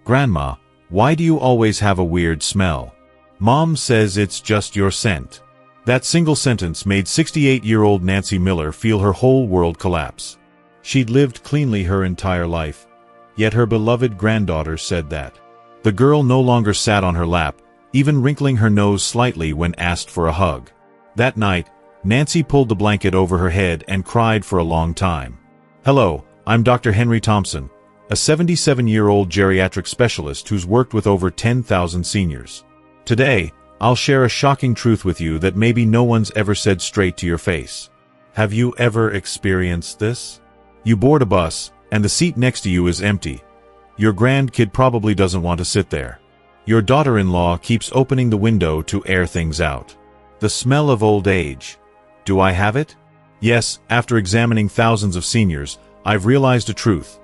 Grandma, why do you always have a weird smell? Mom says it's just your scent. That single sentence made 68-year-old Nancy Miller feel her whole world collapse. She'd lived cleanly her entire life, yet her beloved granddaughter said that. The girl no longer sat on her lap, even wrinkling her nose slightly when asked for a hug. That night, Nancy pulled the blanket over her head and cried for a long time. Hello, I'm Dr. Henry Thompson, a 77-year-old geriatric specialist who's worked with over 10,000 seniors. Today, I'll share a shocking truth with you that maybe no one's ever said straight to your face. Have you ever experienced this? You board a bus, and the seat next to you is empty. Your grandkid probably doesn't want to sit there. Your daughter-in-law keeps opening the window to air things out. The smell of old age. Do I have it? Yes, after examining thousands of seniors, I've realized a truth.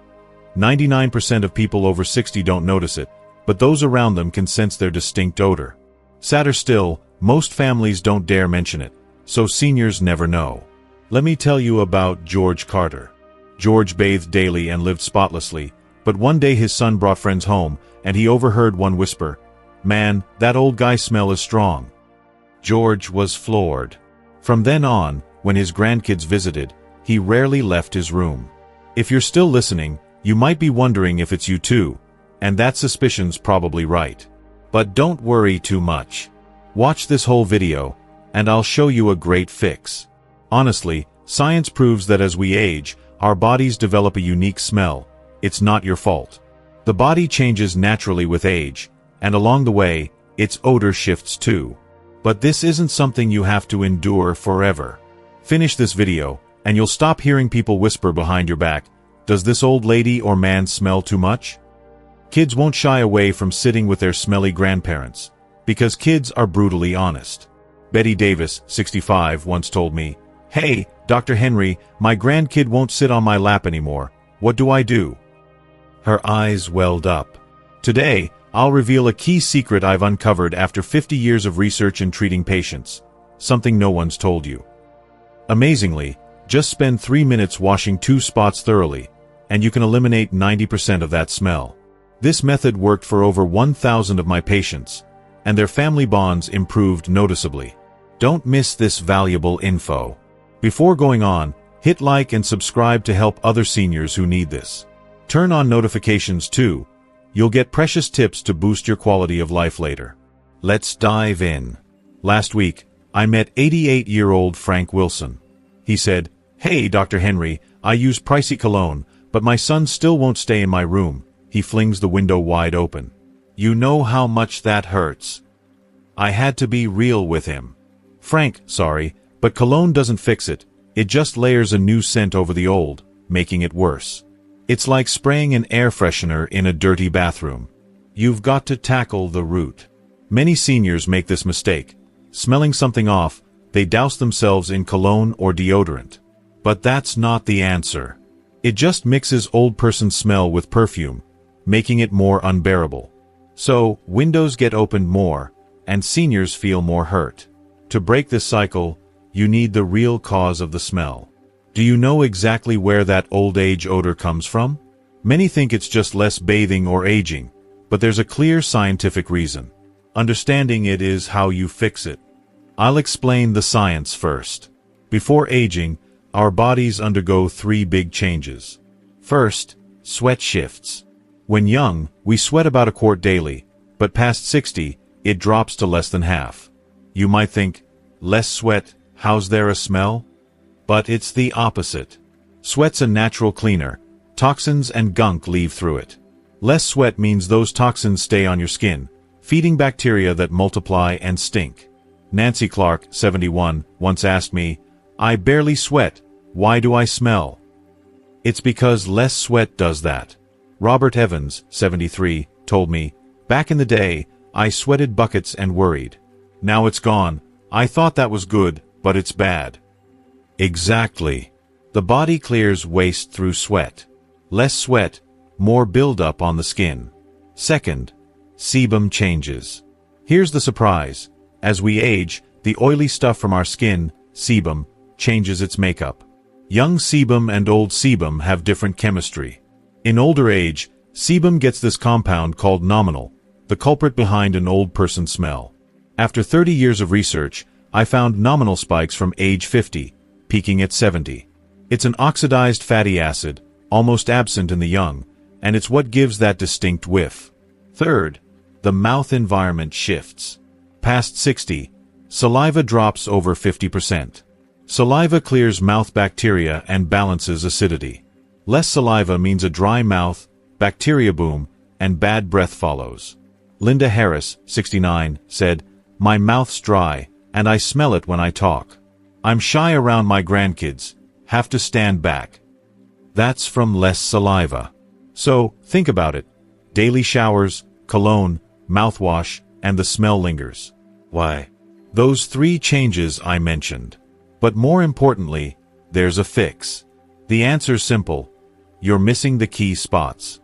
99% of people over 60 don't notice it, but those around them can sense their distinct odor. Sadder still, most families don't dare mention it, so seniors never know. Let me tell you about George Carter. George bathed daily and lived spotlessly, but one day his son brought friends home, and he overheard one whisper, "Man, that old guy's smell is strong." George was floored. From then on, when his grandkids visited, he rarely left his room. If you're still listening, you might be wondering if it's you too, and that suspicion's probably right. But don't worry too much. Watch this whole video, and I'll show you a great fix. Honestly, science proves that as we age, our bodies develop a unique smell. It's not your fault. The body changes naturally with age, and along the way, its odor shifts too. But this isn't something you have to endure forever. Finish this video, and you'll stop hearing people whisper behind your back, "Does this old lady or man smell too much?" Kids won't shy away from sitting with their smelly grandparents, because kids are brutally honest. Betty Davis, 65, once told me, "Hey, Dr. Henry, my grandkid won't sit on my lap anymore. What do I do?" Her eyes welled up. Today, I'll reveal a key secret I've uncovered after 50 years of research and treating patients, something no one's told you. Amazingly, just spend 3 minutes washing 2 spots thoroughly, and you can eliminate 90% of that smell. This method worked for over 1,000 of my patients, and their family bonds improved noticeably. Don't miss this valuable info. Before going on, hit like and subscribe to help other seniors who need this. Turn on notifications too. You'll get precious tips to boost your quality of life later. Let's dive in. Last week, I met 88-year-old Frank Wilson. He said, "Hey, Dr. Henry, I use pricey cologne, but my son still won't stay in my room." He flings the window wide open. You know how much that hurts. I had to be real with him. "Frank, sorry, but cologne doesn't fix it. It just layers a new scent over the old, making it worse. It's like spraying an air freshener in a dirty bathroom. You've got to tackle the root." Many seniors make this mistake. Smelling something off, they douse themselves in cologne or deodorant. But that's not the answer. It just mixes old person smell with perfume, making it more unbearable. So, windows get opened more, and seniors feel more hurt. To break this cycle, you need the real cause of the smell. Do you know exactly where that old age odor comes from? Many think it's just less bathing or aging, but there's a clear scientific reason. Understanding it is how you fix it. I'll explain the science first. Before aging, our bodies undergo 3 big changes. First, sweat shifts. When young, we sweat about a quart daily, but past 60, it drops to less than half. You might think, less sweat, how's there a smell? But it's the opposite. Sweat's a natural cleaner. Toxins and gunk leave through it. Less sweat means those toxins stay on your skin, feeding bacteria that multiply and stink. Nancy Clark, 71, once asked me, "I barely sweat. Why do I smell?" It's because less sweat does that. Robert Evans, 73, told me, "Back in the day, I sweated buckets and worried. Now it's gone. I thought that was good, but it's bad." Exactly. The body clears waste through sweat. Less sweat, more buildup on the skin. Second, sebum changes. Here's the surprise. As we age, the oily stuff from our skin, sebum, changes its makeup. Young sebum and old sebum have different chemistry. In older age, Sebum gets this compound called nominal, the culprit behind an old person smell. After 30 years of research, I found nominal spikes from age 50, peaking at 70. It's an oxidized fatty acid, almost absent in the young, and it's what gives that distinct whiff. Third, the mouth environment shifts. Past 60, saliva drops over 50%. Saliva clears mouth bacteria and balances acidity. Less saliva means a dry mouth, bacteria boom, and bad breath follows. Linda Harris, 69, said, "My mouth's dry, and I smell it when I talk. I'm shy around my grandkids, have to stand back." That's from less saliva. So, think about it. Daily showers, cologne, mouthwash, and the smell lingers. Why? Those 3 changes I mentioned. But more importantly, there's a fix. The answer's simple. You're missing the key spots.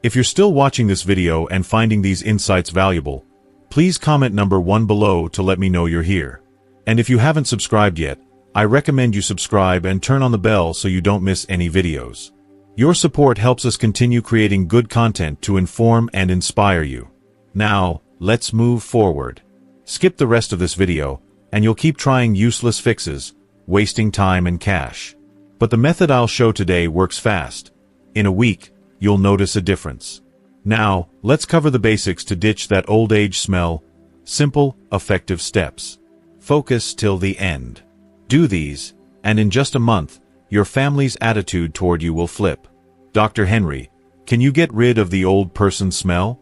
If you're still watching this video and finding these insights valuable, please comment number 1 below to let me know you're here. And if you haven't subscribed yet, I recommend you subscribe and turn on the bell so you don't miss any videos. Your support helps us continue creating good content to inform and inspire you. Now, let's move forward. Skip the rest of this video, and you'll keep trying useless fixes, wasting time and cash. But the method I'll show today works fast. In a week, you'll notice a difference. Now, let's cover the basics to ditch that old age smell. Simple, effective steps. Focus till the end. Do these, and in just a month, your family's attitude toward you will flip. Dr. Henry, can you get rid of the old person smell?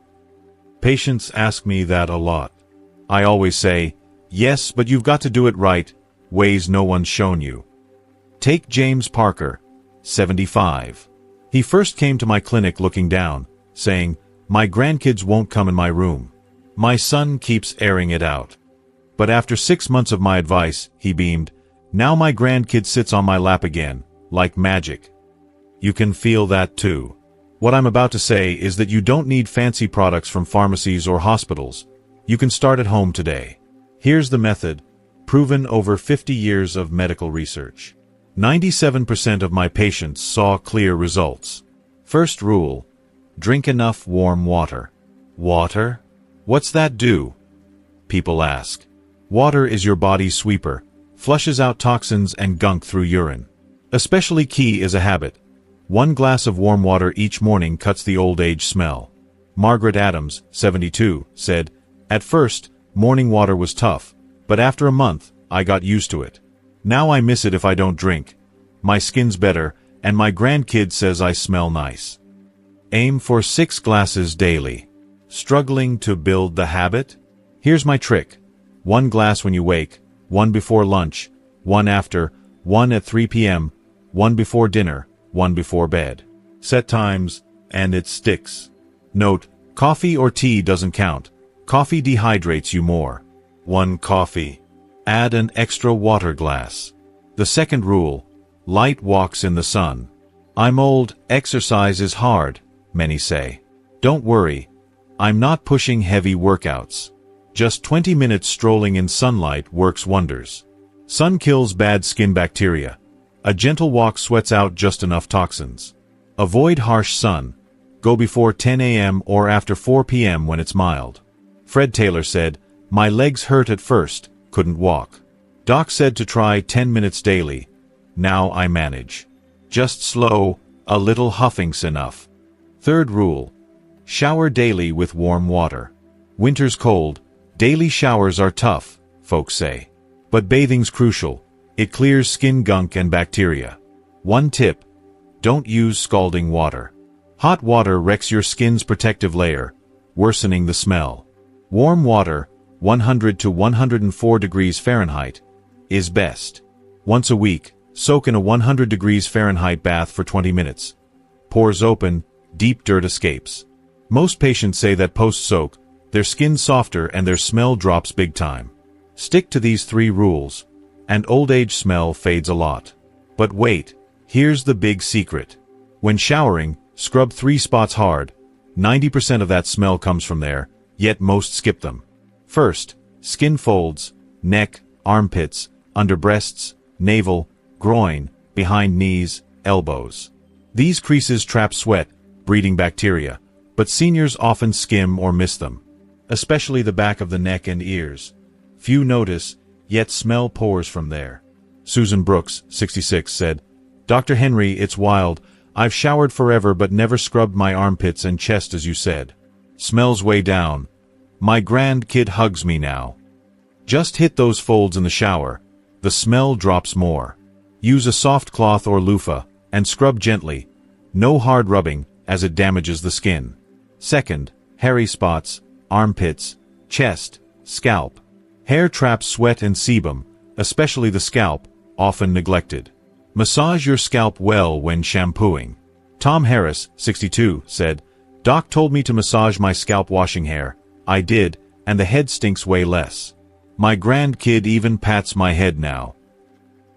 Patients ask me that a lot. I always say, yes, but you've got to do it right, ways no one's shown you. Take James Parker, 75. He first came to my clinic looking down, saying, "My grandkids won't come in my room. My son keeps airing it out." But after 6 months of my advice, he beamed, "Now my grandkid sits on my lap again, like magic." You can feel that too. What I'm about to say is that you don't need fancy products from pharmacies or hospitals. You can start at home today. Here's the method, proven over 50 years of medical research. 97% of my patients saw clear results. First rule, drink enough warm water. Water? What's that do? People ask. Water is your body's sweeper, flushes out toxins and gunk through urine. Especially key is a habit. 1 glass of warm water each morning cuts the old age smell. Margaret Adams, 72, said, "At first, morning water was tough, but after a month, I got used to it. Now I miss it if I don't drink. My skin's better, and my grandkid says I smell nice." Aim for 6 glasses daily. Struggling to build the habit? Here's my trick. 1 glass when you wake, 1 before lunch, 1 after, 1 at 3 p.m., 1 before dinner, 1 before bed. Set times, and it sticks. Note, coffee or tea doesn't count. Coffee dehydrates you more. 1 coffee. Add an extra water glass. The second rule, light walks in the sun. I'm old, exercise is hard, many say. Don't worry, I'm not pushing heavy workouts. Just 20 minutes strolling in sunlight works wonders. Sun kills bad skin bacteria. A gentle walk sweats out just enough toxins. Avoid harsh sun. Go before 10 a.m. or after 4 p.m. when it's mild. Fred Taylor said, "My legs hurt at first, couldn't walk. Doc said to try 10 minutes daily. Now I manage. Just slow, a little huffing's enough." Third rule, shower daily with warm water. Winter's cold, daily showers are tough, folks say. But bathing's crucial. It clears skin gunk and bacteria. 1 tip, don't use scalding water. Hot water wrecks your skin's protective layer, worsening the smell. Warm water, 100 to 104 degrees Fahrenheit, is best. Once a week, soak in a 100 degrees Fahrenheit bath for 20 minutes. Pores open, deep dirt escapes. Most patients say that post-soak, their skin's softer and their smell drops big time. Stick to these 3 rules, and old age smell fades a lot. But wait, here's the big secret. When showering, scrub 3 spots hard. 90% of that smell comes from there, yet most skip them. First, skin folds, neck, armpits, under breasts, navel, groin, behind knees, elbows. These creases trap sweat, breeding bacteria, but seniors often skim or miss them, especially the back of the neck and ears. Few notice, yet smell pours from there. Susan Brooks, 66, said, "Dr. Henry, it's wild. I've showered forever but never scrubbed my armpits and chest as you said. Smells way down. My grandkid hugs me now. Just hit those folds in the shower. The smell drops more. Use a soft cloth or loofah, and scrub gently. No hard rubbing, as it damages the skin." Second, hairy spots, armpits, chest, scalp. Hair traps sweat and sebum, especially the scalp, often neglected. Massage your scalp well when shampooing. Tom Harris, 62, said, "Doc told me to massage my scalp washing hair. I did, and the head stinks way less. My grandkid even pats my head now."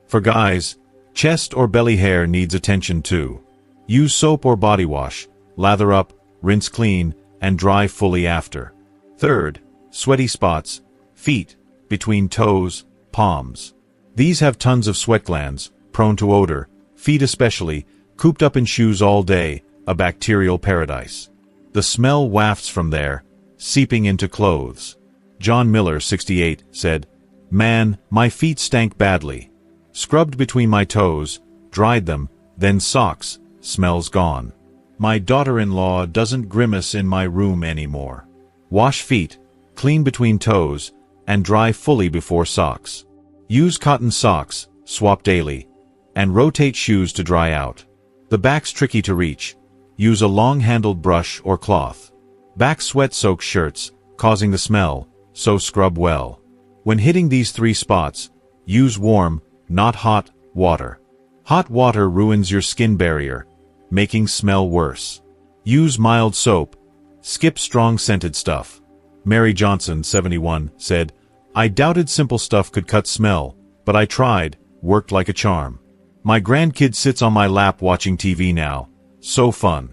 For guys, chest or belly hair needs attention too. Use soap or body wash, lather up, rinse clean, and dry fully after. Third, sweaty spots, feet, between toes, palms. These have tons of sweat glands, prone to odor, feet especially, cooped up in shoes all day, a bacterial paradise. The smell wafts from there, seeping into clothes. John Miller, 68, said, "Man, my feet stank badly. Scrubbed between my toes, dried them, then socks, smells gone. My daughter-in-law doesn't grimace in my room anymore. Wash feet, clean between toes, and dry fully before socks. Use cotton socks, swap daily, and rotate shoes to dry out. The back's tricky to reach. Use a long-handled brush or cloth. Back sweat soaks shirts, causing the smell, so scrub well. When hitting these 3 spots, use warm, not hot, water. Hot water ruins your skin barrier, making smell worse. Use mild soap. Skip strong scented stuff." Mary Johnson, 71, said, "I doubted simple stuff could cut smell, but I tried, worked like a charm. My grandkid sits on my lap watching TV now. So fun."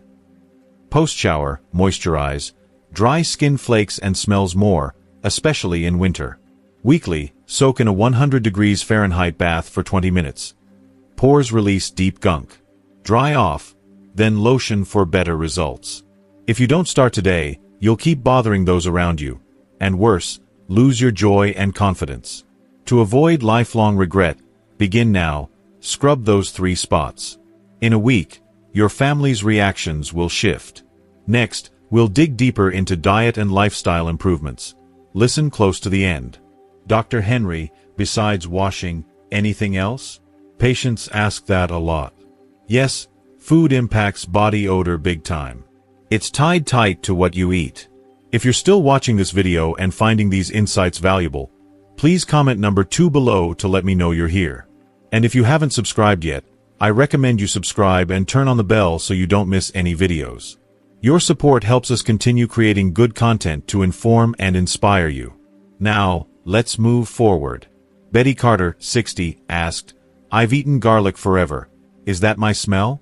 Post-shower, moisturize. Dry skin flakes and smells more, especially in winter. Weekly, soak in a 100 degrees Fahrenheit bath for 20 minutes. Pores release deep gunk. Dry off, then lotion for better results. If you don't start today, you'll keep bothering those around you, and worse, lose your joy and confidence. To avoid lifelong regret, begin now, scrub those 3 spots. In a week, your family's reactions will shift. Next, we'll dig deeper into diet and lifestyle improvements. Listen close to the end. Dr. Henry, besides washing, anything else? Patients ask that a lot. Yes, food impacts body odor big time. It's tied tight to what you eat. If you're still watching this video and finding these insights valuable, please comment number 2 below to let me know you're here. And if you haven't subscribed yet, I recommend you subscribe and turn on the bell so you don't miss any videos. Your support helps us continue creating good content to inform and inspire you. Now, let's move forward. Betty Carter, 60, asked, "I've eaten garlic forever. Is that my smell?"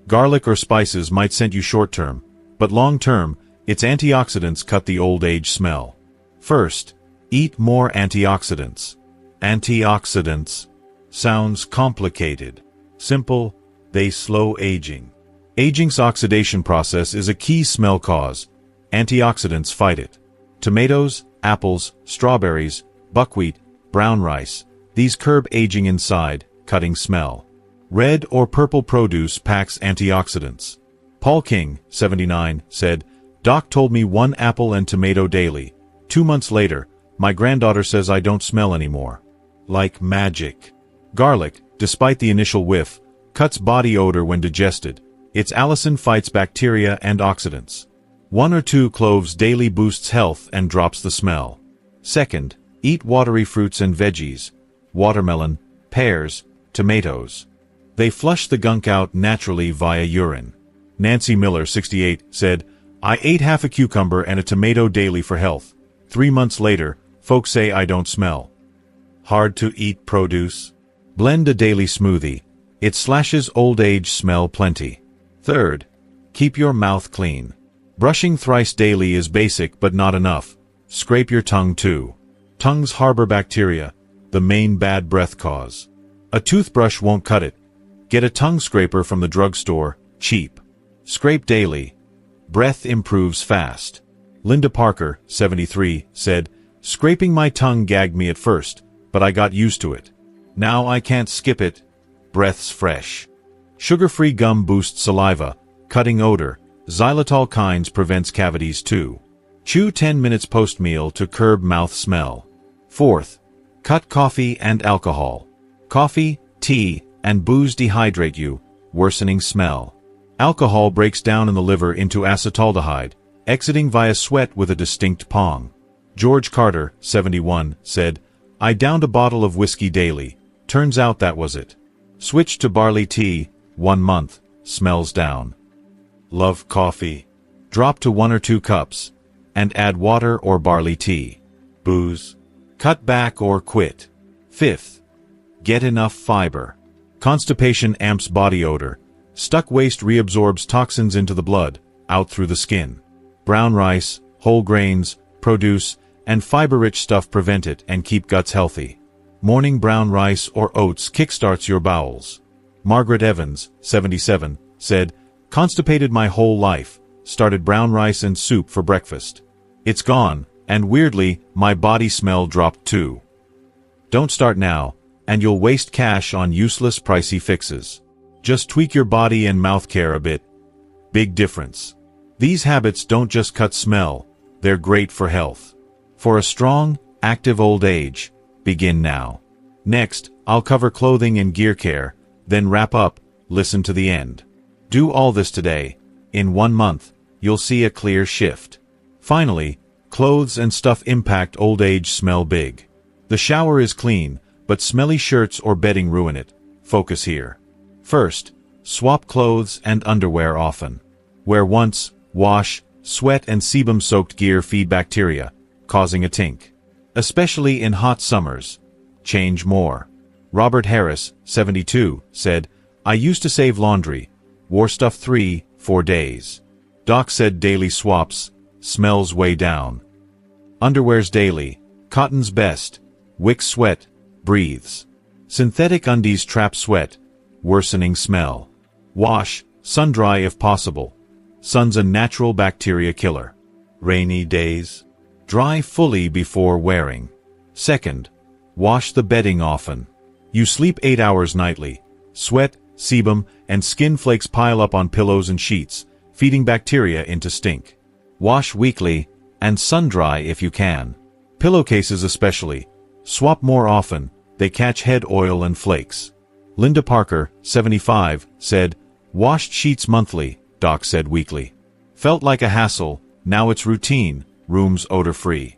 Garlic or spices might scent you short-term, but long-term, its antioxidants cut the old age smell. First, eat more antioxidants. Antioxidants sounds complicated. Simple, they slow aging. Aging's oxidation process is a key smell cause. Antioxidants fight it. Tomatoes, apples, strawberries, buckwheat, brown rice, these curb aging inside, cutting smell. Red or purple produce packs antioxidants. Paul King, 79, said, "Doc told me 1 apple and tomato daily. 2 months later, my granddaughter says I don't smell anymore. Like magic." Garlic, despite the initial whiff, cuts body odor when digested. Its allicin fights bacteria and oxidants. 1 or 2 cloves daily boosts health and drops the smell. Second, eat watery fruits and veggies. Watermelon, pears, tomatoes. They flush the gunk out naturally via urine. Nancy Miller, 68, said, "I ate half a cucumber and a tomato daily for health. 3 months later, folks say I don't smell." Hard to eat produce? Blend a daily smoothie. It slashes old age smell plenty. Third, keep your mouth clean. Brushing thrice daily is basic but not enough. Scrape your tongue too. Tongues harbor bacteria, the main bad breath cause. A toothbrush won't cut it. Get a tongue scraper from the drugstore, cheap. Scrape daily. Breath improves fast. Linda Parker, 73, said, "Scraping my tongue gagged me at first, but I got used to it. Now I can't skip it. Breath's fresh." Sugar-free gum boosts saliva, cutting odor. Xylitol kinds prevents cavities too. Chew 10 minutes post-meal to curb mouth smell. Fourth, cut coffee and alcohol. Coffee, tea, and booze dehydrate you, worsening smell. Alcohol breaks down in the liver into acetaldehyde, exiting via sweat with a distinct pong. George Carter, 71, said, "I downed a bottle of whiskey daily. Turns out that was it. Switched to barley tea, 1 month, smells down." Love coffee. Drop to 1 or 2 cups, and add water or barley tea. Booze. Cut back or quit. Fifth, get enough fiber. Constipation amps body odor. Stuck waste reabsorbs toxins into the blood, out through the skin. Brown rice, whole grains, produce, and fiber-rich stuff prevent it and keep guts healthy. Morning brown rice or oats kickstarts your bowels. Margaret Evans, 77, said, "Constipated my whole life, started brown rice and soup for breakfast. It's gone, and weirdly, my body smell dropped too." Don't start now, and you'll waste cash on useless pricey fixes. Just tweak your body and mouth care a bit. Big difference. These habits don't just cut smell, they're great for health. For a strong, active old age, begin now. Next, I'll cover clothing and gear care, then wrap up, listen to the end. Do all this today. In 1 month, you'll see a clear shift. Finally, clothes and stuff impact old age smell big. The shower is clean, but smelly shirts or bedding ruin it. Focus here. First, swap clothes and underwear often. Wear once, wash, sweat and sebum-soaked gear feed bacteria, causing a tink. Especially in hot summers. Change more. Robert Harris, 72, said, "I used to save laundry. Wore stuff 3-4 days. Doc said daily swaps, smells way down. Underwear's daily, cotton's best, wicks sweat, breathes. Synthetic undies trap sweat, worsening smell. Wash, sun-dry if possible. Sun's a natural bacteria killer. Rainy days, dry fully before wearing. Second, wash the bedding often. You sleep 8 hours nightly. Sweat, sebum, and skin flakes pile up on pillows and sheets, feeding bacteria into stink. Wash weekly, and sun-dry if you can. Pillowcases especially. Swap more often, they catch head oil and flakes. Linda Parker, 75, said, "Washed sheets monthly," Doc said weekly. Felt like a hassle, now it's routine, rooms odor-free.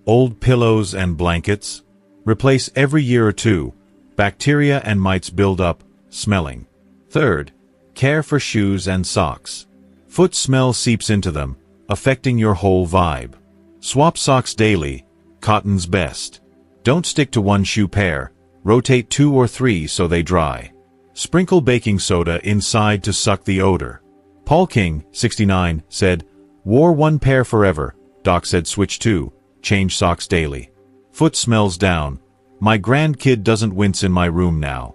Old pillows and blankets? Replace every year or 2. Bacteria and mites build up, smelling. Third, care for shoes and socks. Foot smell seeps into them, affecting your whole vibe. Swap socks daily, cotton's best. Don't stick to 1 shoe pair, rotate 2 or 3 so they dry. Sprinkle baking soda inside to suck the odor. Paul King, 69, said, "Wore 1 pair forever," Doc said switch 2, change socks daily. Foot smells down, my grandkid doesn't wince in my room now.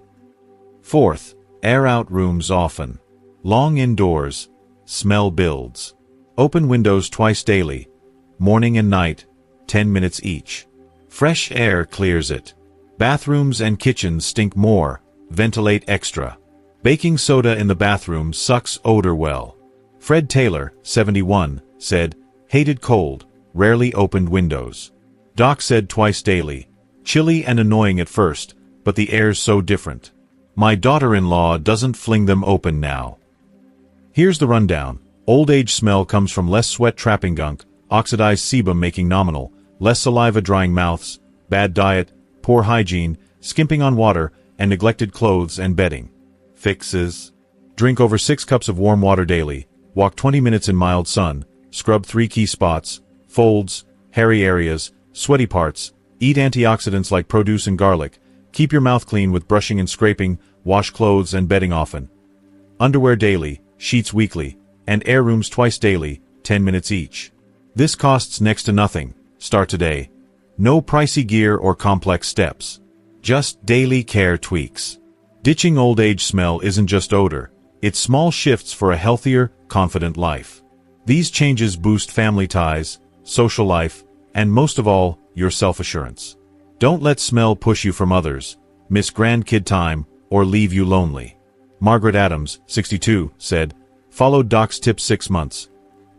Fourth, air out rooms often. Long indoors, smell builds. Open windows twice daily, morning and night, 10 minutes each. Fresh air clears it. Bathrooms and kitchens stink more, ventilate extra. Baking soda in the bathroom sucks odor well. Fred Taylor, 71, said, "Hated cold, rarely opened windows." Doc said twice daily. Chilly and annoying at first, but the air's so different. My daughter-in-law doesn't fling them open now. Here's the rundown. Old age smell comes from less sweat trapping gunk, oxidized sebum making nominal, less saliva drying mouths, bad diet, poor hygiene, skimping on water, and neglected clothes and bedding. Fixes. Drink over 6 cups of warm water daily, walk 20 minutes in mild sun, scrub 3 key spots, folds, hairy areas, sweaty parts, eat antioxidants like produce and garlic, keep your mouth clean with brushing and scraping, wash clothes and bedding often. Underwear daily, sheets weekly, and air rooms twice daily, 10 minutes each. This costs next to nothing. Start today. No pricey gear or complex steps. Just daily care tweaks. Ditching old age smell isn't just odor, it's small shifts for a healthier, confident life. These changes boost family ties, social life, and most of all, your self-assurance. Don't let smell push you from others, miss grandkid time, or leave you lonely. Margaret Adams, 62, said, followed Doc's tips 6 months.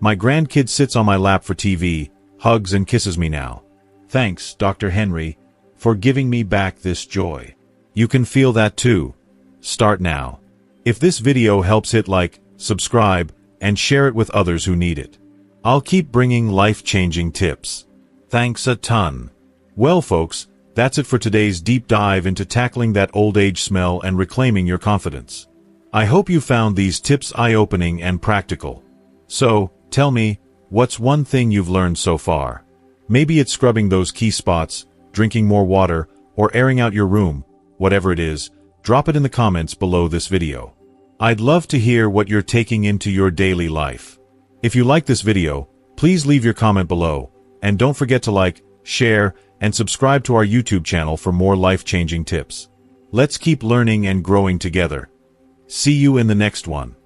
My grandkid sits on my lap for TV, hugs and kisses me now. Thanks, Dr. Henry, for giving me back this joy. You can feel that too. Start now. If this video helps, hit like, subscribe, and share it with others who need it. I'll keep bringing life-changing tips. Thanks a ton. Well, folks, that's it for today's deep dive into tackling that old age smell and reclaiming your confidence. I hope you found these tips eye-opening and practical. So, tell me, what's one thing you've learned so far? Maybe it's scrubbing those key spots, drinking more water, or airing out your room. Whatever it is, drop it in the comments below this video. I'd love to hear what you're taking into your daily life. If you like this video, please leave your comment below, and don't forget to like, share, and subscribe to our YouTube channel for more life-changing tips. Let's keep learning and growing together. See you in the next one.